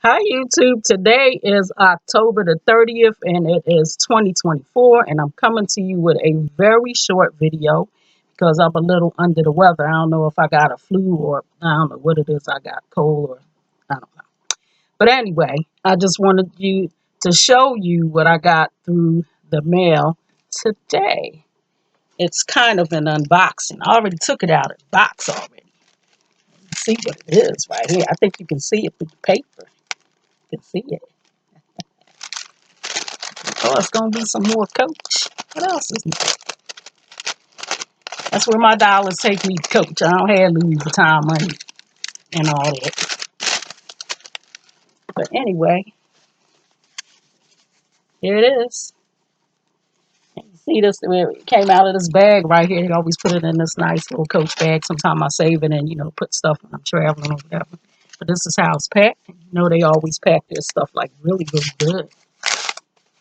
Hi YouTube. Today is October the 30th and it is 2024 and I'm coming to you with a very short video because I'm a little under the weather. I don't know if I got a flu or I don't know what it is. I got cold or I don't know. But anyway, I just wanted you to show you what I got through the mail today. It's kind of an unboxing. I already took it out of the box already. See what it is right here. I think you can see it through the paper. You can see it. Oh, it's gonna be some more Coach. What else is new? That's where my dollars take me, Coach. I don't have Louis Vuitton money and all that. But anyway, here it is. And you see this where it came out of this bag right here. They always put it in this nice little Coach bag. Sometimes I save it and put stuff when I'm traveling or whatever. But this is how it's packed. They always pack their stuff like really, really good.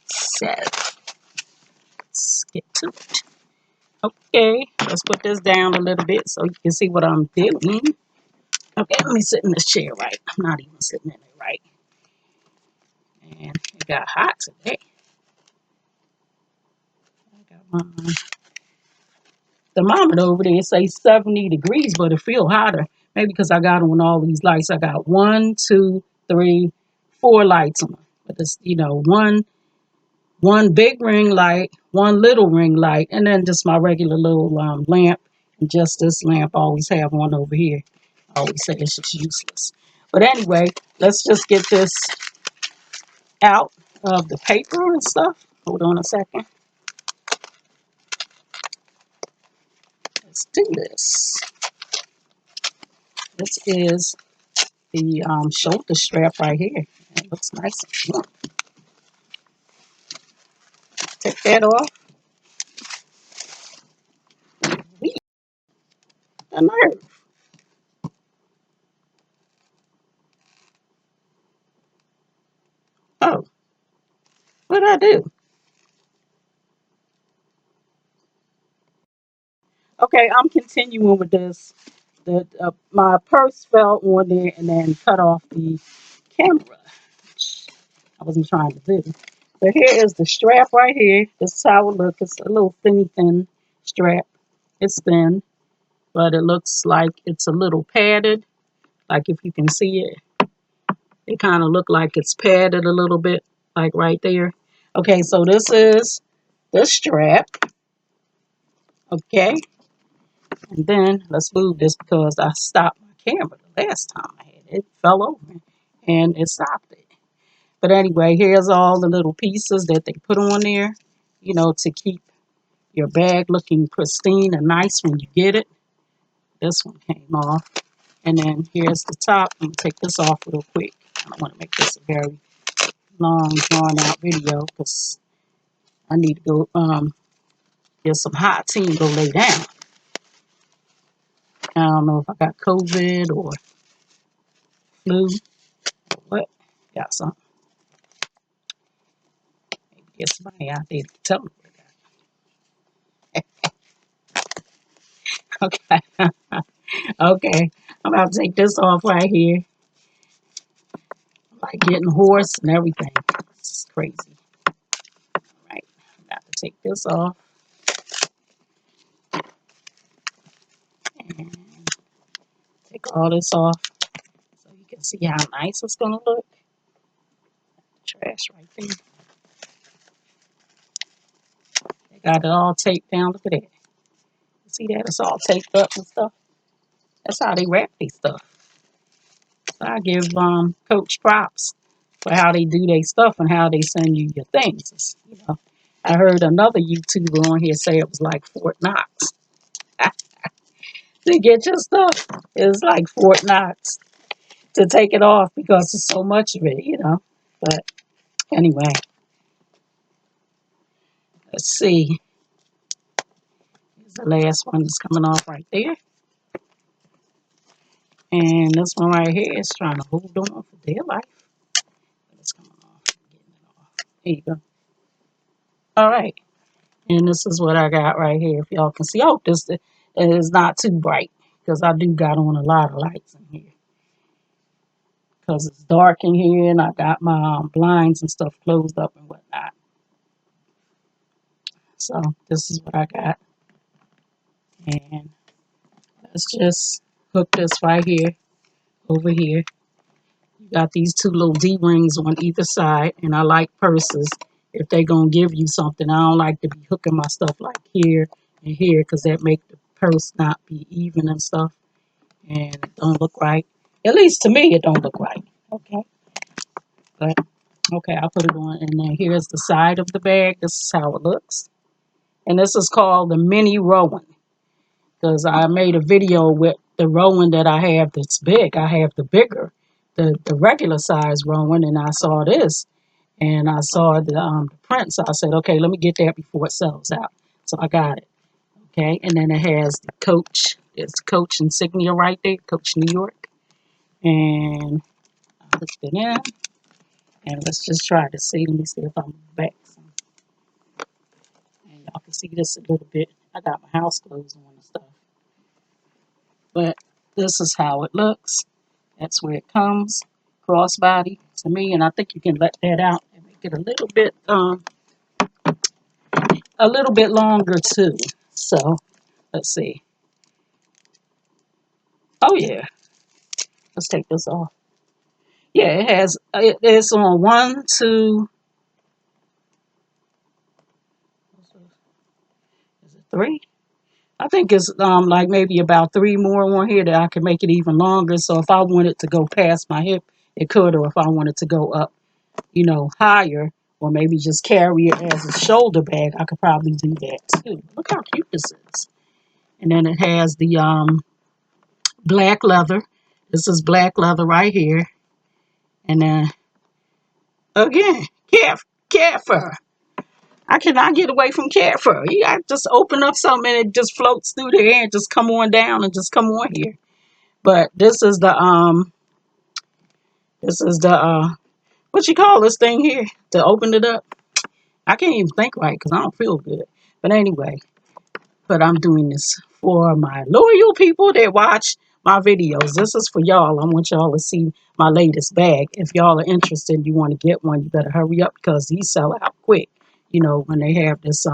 So let's get to it. Okay, let's put this down a little bit so you can see what I'm doing. Okay, let me sit in this chair right. I'm not even sitting in it right. And it got hot today. I got my thermometer over there. It says 70 degrees, but it feels hotter. Maybe because I got on all these lights. I got 1, 2, 3, 4 lights on. But it's, one big ring light, one little ring light, and then just my regular little lamp. And just this lamp, I always have one over here. I always say it's just useless. But anyway, let's just get this out of the paper and stuff. Hold on a second. Let's do this. This is the shoulder strap right here. It looks nice and plump. Take that off. Whee, a nerve. Oh, what did I do? Okay, I'm continuing with this. My purse fell on there and then cut off the camera, which I wasn't trying to do. So here is the strap right here. This is how it looks. It's a little thin strap. It's thin, but it looks like it's a little padded. Like if you can see it, it kind of look like it's padded a little bit, like right there. Okay, so this is the strap. Okay, and then let's move this because I stopped my camera the last time I had it. It fell over and it stopped it. But anyway, here's all the little pieces that they put on there, to keep your bag looking pristine and nice when you get it. This one came off. And then here's the top. I'm going to take this off real quick. I don't want to make this a very long, drawn out video because I need to go get some hot tea and go lay down. I don't know if I got COVID or flu or what. Got something. Maybe get somebody out there to tell me what I got. Okay. Okay. I'm about to take this off right here. I'm like getting hoarse and everything. It's crazy. All right. I'm about to take this off. And take all this off so you can see how nice it's going to look. Trash right there. They got it all taped down. Look at that. You see that? It's all taped up and stuff. That's how they wrap these stuff. So I give Coach props for how they do their stuff and how they send you your things. I heard another YouTuber on here say it was like Fort Knox. To get your stuff, it's like Fort Knox to take it off because there's so much of it. But anyway, let's see. Here's the last one that's coming off right there. And this one right here is trying to hold on for dear life. It's coming off. Getting it off. There you go. All right. And this is what I got right here. If y'all can see. Oh, this is not too bright because I do got on a lot of lights in here. because it's dark in here and I got my blinds and stuff closed up and whatnot. So this is what I got. And let's just hook this right here over here. You got these two little D-rings on either side, and I like purses if they gonna give you something. I don't like to be hooking my stuff like here and here because that make the purse not be even and stuff, and it don't look right. At least to me, it don't look right. Okay, but okay, I'll put it on, and then here's the side of the bag. This is how it looks, and this is called the Mini Rowan because I made a video with the Rowan that I have that's big. I have the bigger, the regular size Rowan, and I saw this. And I saw the print, so I said, okay, let me get that before it sells out. So I got it, okay? And then it has the Coach. It's Coach insignia right there, Coach New York. And I put it in. And let's just try to see. Let me see if I'm back. And y'all can see this a little bit. I got my house clothes on and stuff. But this is how it looks. That's where it comes. Crossbody to me. And I think you can let that out and make it a little bit longer too. So let's see. Oh yeah, let's take this off. Yeah, it's on one, two, is it three? I think it's like maybe about three more on here that I can make it even longer. So if I wanted to go past my hip, it could, or if I wanted to go up, higher, or maybe just carry it as a shoulder bag, I could probably do that too. Look how cute this is. And then it has the black leather. This is black leather right here. And then again, cat fur. I cannot get away from cat fur. You got to just open up something and it just floats through the air and just come on down and just come on here. But this is the what you call this thing here to open it up? I can't even think right because I don't feel good. But anyway, but I'm doing this for my loyal people that watch my videos. This is for y'all. I want y'all to see my latest bag. If y'all are interested, you want to get one, you better hurry up because these sell out quick. When they have this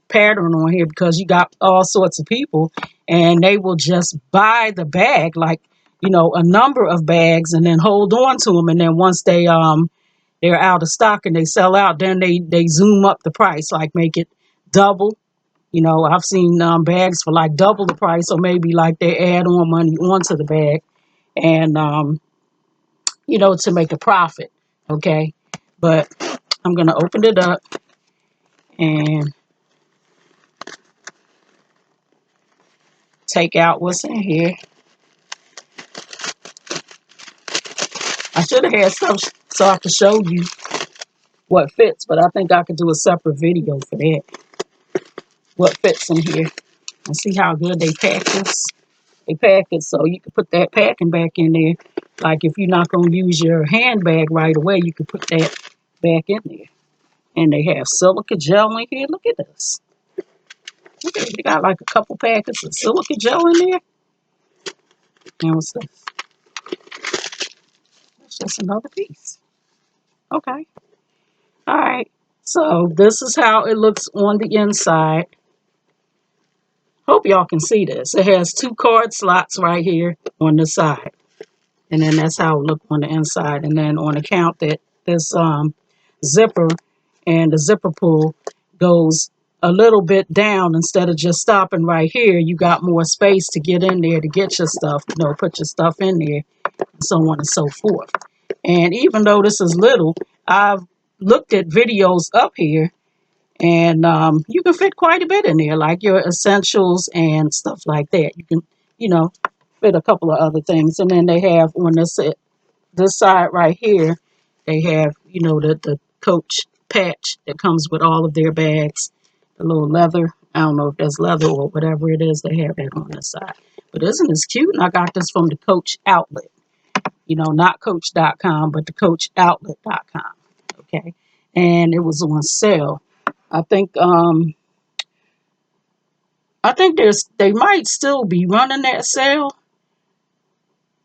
pattern on here, because you got all sorts of people and they will just buy the bag, like, a number of bags, and then hold on to them, and then once they're out of stock and they sell out, then they zoom up the price, like make it double. I've seen bags for like double the price, or maybe like they add on money onto the bag, and to make a profit. Okay, but I'm gonna open it up and take out what's in here. I should have had stuff so I could show you what fits, but I think I could do a separate video for that. What fits in here, and see how good they pack this. They pack it so you can put that packing back in there. Like if you're not going to use your handbag right away, you can put that back in there. And they have silica gel in here. Look at this. Look at it. They got like a couple packets of silica gel in there. And what's this? That's just another piece. Okay. All right. So this is how it looks on the inside. Hope y'all can see this. It has two card slots right here on the side. And then that's how it looked on the inside. And then on account that this zipper and the zipper pull goes a little bit down, instead of just stopping right here, you got more space to get in there to get your stuff, put your stuff in there, and so on and so forth. And even though this is little, I've looked at videos up here, and you can fit quite a bit in there, like your essentials and stuff like that. You can, fit a couple of other things. And then they have on this side right here, they have, the Coach patch that comes with all of their bags, the little leather. I don't know if that's leather or whatever it is. They have that on this side. But isn't this cute? And I got this from the Coach outlet. Not Coach.com, but the CoachOutlet.com. Okay. And it was on sale. I think they might still be running that sale.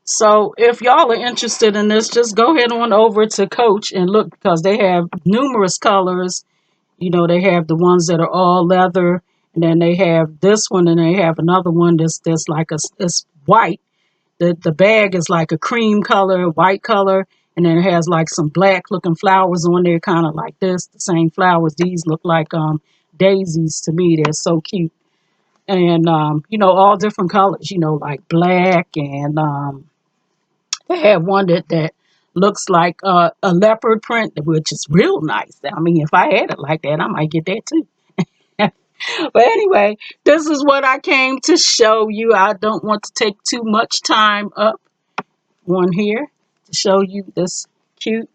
So if y'all are interested in this, just go ahead on over to Coach and look, because they have numerous colors. You know, they have the ones that are all leather, and then they have this one, and they have another one that's like it's white. The bag is like a cream color, white color, and then it has like some black looking flowers on there, kind of like this. The same flowers. These look like daisies to me. They're so cute, and you know, all different colors. You know, like black, and they have one that looks like a leopard print, which is real nice. I mean, if I had it like that, I might get that too. But anyway, this is what I came to show you. I don't want to take too much time up on here to show you this cute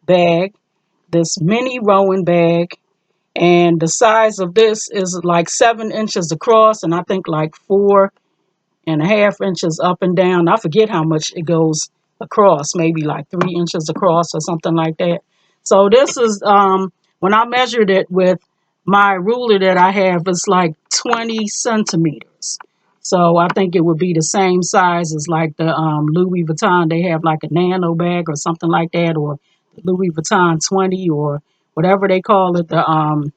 bag, this mini Rowan bag. And the size of this is like 7 inches across, and I think like 4.5 inches up and down. I forget how much it goes across, maybe like 3 inches across or something like that. So this is when I measured it with my ruler that I have, it's like 20 centimeters. So I think it would be the same size as like the Louis Vuitton. They have like a nano bag or something like that, or Louis Vuitton 20 or whatever they call it, the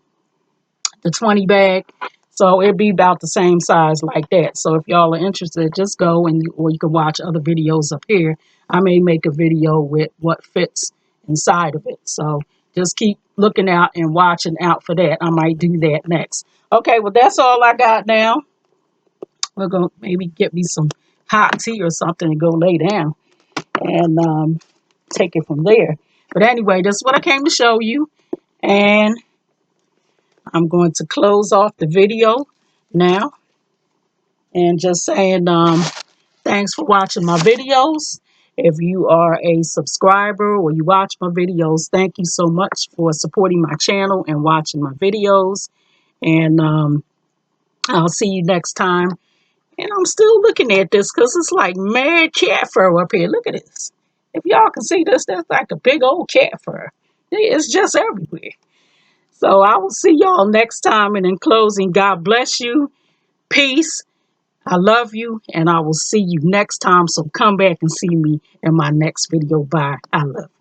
20 bag. So it'd be about the same size like that. So if y'all are interested, just go or you can watch other videos up here. I may make a video with what fits inside of it. So just keep looking out and watching out for that. I might do that next. Okay, well, that's all I got now. We're going to maybe get me some hot tea or something and go lay down and take it from there. But anyway, that's what I came to show you. And I'm going to close off the video now and just saying thanks for watching my videos. If you are a subscriber or you watch my videos, thank you so much for supporting my channel and watching my videos. And I'll see you next time. And I'm still looking at this because it's like mad cat fur up here. Look at this. If y'all can see this, that's like a big old cat fur. It's just everywhere. So I will see y'all next time. And in closing, God bless you. Peace. I love you. And I will see you next time. So come back and see me in my next video. Bye. I love you.